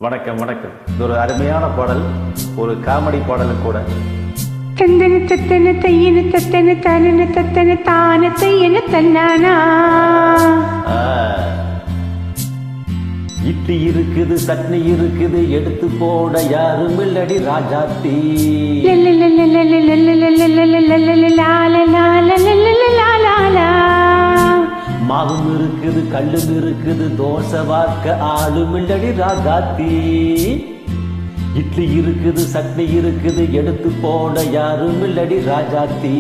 வணக்கம் வணக்கம். இது ஒரு அருமையான பாடல், ஒரு காமெடி பாடலும் கூட. தந்தன தத்தன தையன தத்தன தானன தத்தன தான தையன தன்னானா. இட்லி இருக்குது, சட்னி இருக்குது, எடுத்து போட யாரும் இல்லடி ராஜாத்தி. மாவும் இருக்குது, கல்லும் இருக்குது, தோசை வாக்க ஆளும் இல்லடி ராஜாத்தி. இட்லி இருக்குது, சட்னி இருக்குது, எடுத்து போட யாரும் இல்லடி ராஜாத்தி.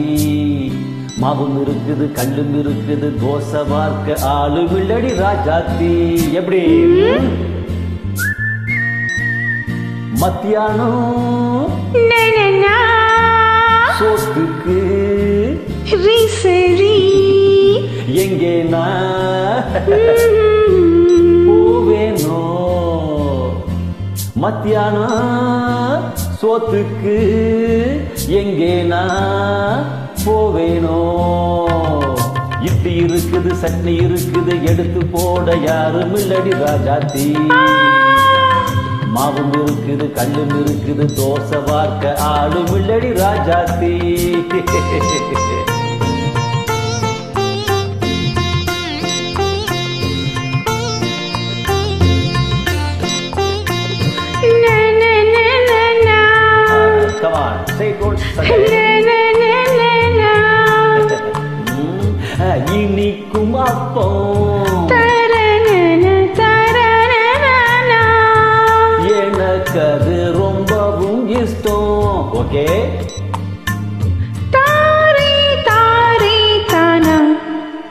மாவும் இருக்குது, கல்லும் இருக்குது, தோசை வாக்க ஆளும் இல்லடி ராஜாத்தி. எப்படி? மத்தியானம் சோத்துக்கு எங்கே போவேனோ. மத்தியானம் சோத்துக்கு எங்கே போவேனோ. இட்லி இருக்குது, சட்னி இருக்குது, எடுத்து போட யாரும் இல்லடி ராஜாத்தி. மாவும் இருக்குது, கல்லும் இருக்குது, தோசை வார்க்க ஆளும் இல்லடி Rajathi. Come on, say it once again. இனிக்கும் அப்பம் எனக்கு அது ரொம்பவும் இஷ்டம். ஓகே,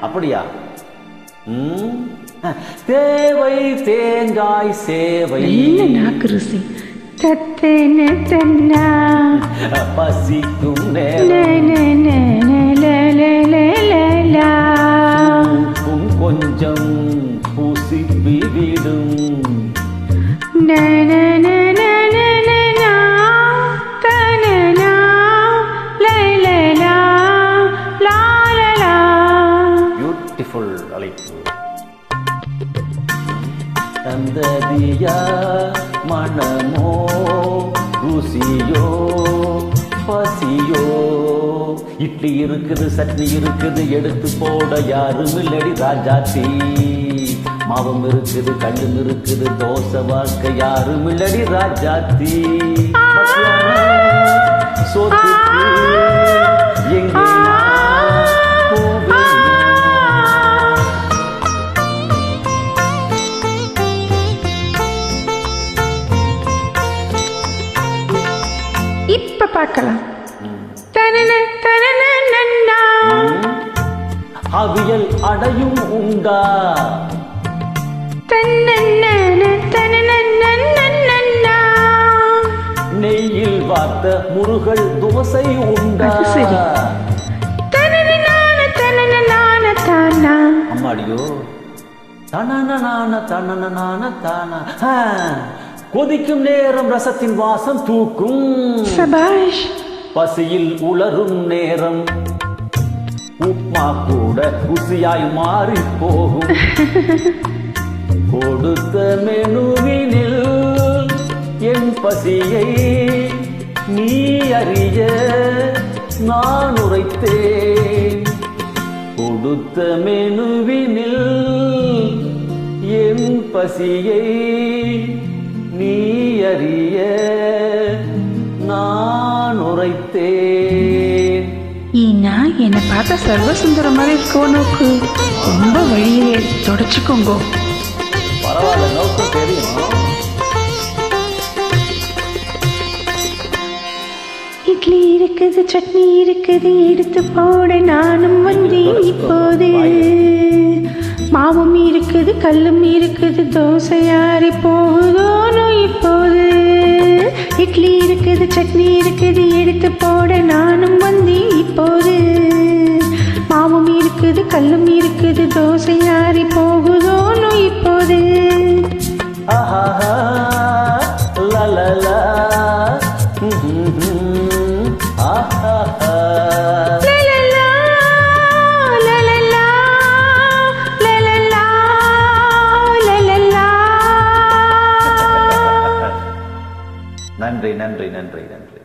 அப்படியா? தேவை தேங்காய் சேவை நாக்கு ருசி தத்தன தன்னா பசிக்கும் நேரம் கொஞ்சம் பூசிப்பி விடும். பியூட்டிஃபுல் அழைப்பு. தந்ததியா மனமோ ருசியோ பசியோ. இட்லி இருக்குது, சட்னி இருக்குது, எடுத்து போட யாரும் இல்லடி ராஜாத்தி. மாவும் இருக்குது, கல்லும் இருக்குது, தோசை வாக்க யாரும் இல்லடி ராஜாத்தி. சோத்துக்கு எங்கே இப்ப பார்க்கலாம். அவியல் அடையும் உண்டா? நெய்யில் வார்த்த முருகல் தோசை உண்டா? அம்மாடியோ, கொதிக்கும் நேரம் ரசத்தின் வாசம் தூக்கும். சபாஷ். பசியில் உளரும் நேரம் உப்மா கூட ருசியாய் மாறி போகும். கொடுத்த மெனுவினில் என் பசியை நீ அறிய நான் உரைத்தேன். கொடுத்த மெனுவினில் என் பசியை நீ அறிய நான் உரைத்தேன். ஈனா என்னை பார்த்தா சர்வசுந்தர மாதிரி இருக்கோ நோக்கு. ரொம்ப வழியே தொடச்சுக்கோங்க. பரவாயில்ல, நோக்கம் தெரியும். இட்லி இருக்குது, சட்னி இருக்குது, எடுத்து போட நானும் வந்தேன் இப்போது. மாவும் இருக்குது, கல்லும் இருக்குது, தோசை யாரி போகுதோனோ இப்போது. இட்லி இருக்குது, சட்னி இருக்குது, எடுத்து போட நானும் வந்தேன் இப்போது. மாவும் இருக்குது, கல்லும் இருக்குது, தோசை யாரி போகுதோனோ இப்போது. ஆஹா லலலா ஆஹா நன்றி நன்றி நன்றி நன்றி.